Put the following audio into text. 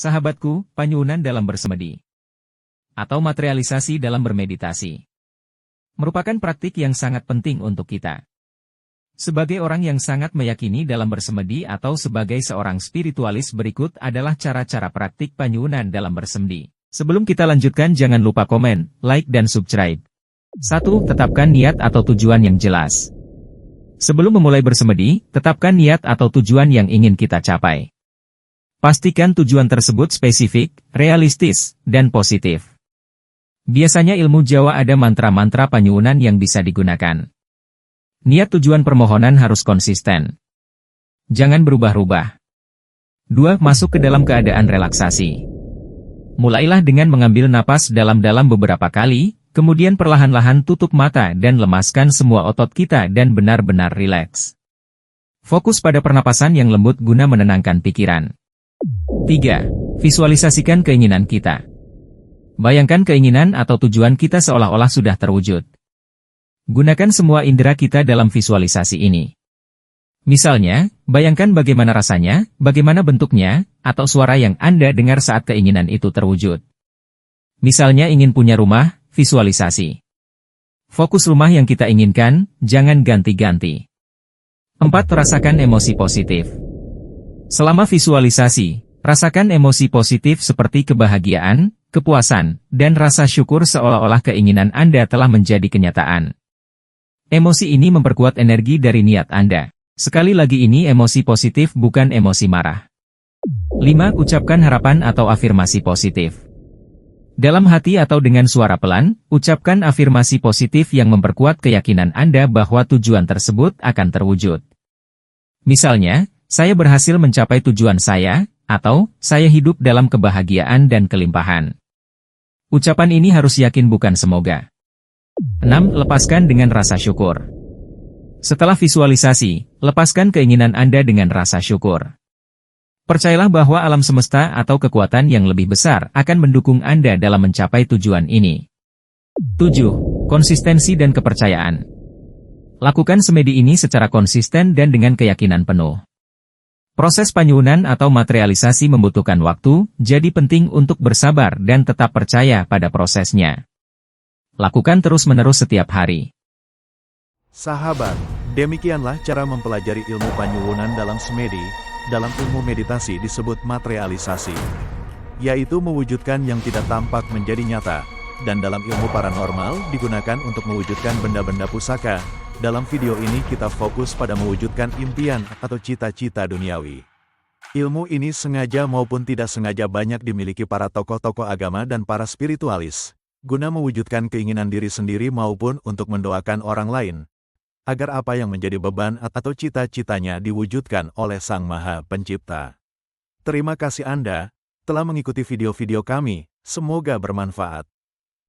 Sahabatku, panyuunan dalam bersemedi atau materialisasi dalam bermeditasi merupakan praktik yang sangat penting untuk kita. Sebagai orang yang sangat meyakini dalam bersemedi atau sebagai seorang spiritualis, berikut adalah cara-cara praktik panyuunan dalam bersemedi. Sebelum kita lanjutkan, jangan lupa komen, like dan subscribe. 1. Tetapkan niat atau tujuan yang jelas. Sebelum memulai bersemedi, tetapkan niat atau tujuan yang ingin kita capai. Pastikan tujuan tersebut spesifik, realistis, dan positif. Biasanya ilmu Jawa ada mantra-mantra panyuunan yang bisa digunakan. Niat tujuan permohonan harus konsisten. Jangan berubah-ubah. 2. Masuk ke dalam keadaan relaksasi. Mulailah dengan mengambil napas dalam-dalam beberapa kali, kemudian perlahan-lahan tutup mata dan lemaskan semua otot kita dan benar-benar rileks. Fokus pada pernapasan yang lembut guna menenangkan pikiran. 3. Visualisasikan keinginan kita. Bayangkan keinginan atau tujuan kita seolah-olah sudah terwujud. Gunakan semua indera kita dalam visualisasi ini. Misalnya, bayangkan bagaimana rasanya, bagaimana bentuknya, atau suara yang Anda dengar saat keinginan itu terwujud. Misalnya ingin punya rumah, visualisasi. Fokus rumah yang kita inginkan, jangan ganti-ganti. 4. Rasakan emosi positif. Selama visualisasi, rasakan emosi positif seperti kebahagiaan, kepuasan, dan rasa syukur seolah-olah keinginan Anda telah menjadi kenyataan. Emosi ini memperkuat energi dari niat Anda. Sekali lagi, ini emosi positif, bukan emosi marah. 5. Ucapkan harapan atau afirmasi positif. Dalam hati atau dengan suara pelan, ucapkan afirmasi positif yang memperkuat keyakinan Anda bahwa tujuan tersebut akan terwujud. Misalnya, saya berhasil mencapai tujuan saya, atau saya hidup dalam kebahagiaan dan kelimpahan. Ucapan ini harus yakin, bukan semoga. 6. Lepaskan dengan rasa syukur. Setelah visualisasi, lepaskan keinginan Anda dengan rasa syukur. Percayalah bahwa alam semesta atau kekuatan yang lebih besar akan mendukung Anda dalam mencapai tujuan ini. 7. Konsistensi dan kepercayaan. Lakukan semedi ini secara konsisten dan dengan keyakinan penuh. Proses panyuunan atau materialisasi membutuhkan waktu, jadi penting untuk bersabar dan tetap percaya pada prosesnya. Lakukan terus-menerus setiap hari. Sahabat, demikianlah cara mempelajari ilmu panyuunan dalam semedi. Dalam ilmu meditasi disebut materialisasi, yaitu mewujudkan yang tidak tampak menjadi nyata, dan dalam ilmu paranormal digunakan untuk mewujudkan benda-benda pusaka. Dalam video ini kita fokus pada mewujudkan impian atau cita-cita duniawi. Ilmu ini sengaja maupun tidak sengaja banyak dimiliki para tokoh-tokoh agama dan para spiritualis, guna mewujudkan keinginan diri sendiri maupun untuk mendoakan orang lain, agar apa yang menjadi beban atau cita-citanya diwujudkan oleh Sang Maha Pencipta. Terima kasih Anda telah mengikuti video-video kami, semoga bermanfaat.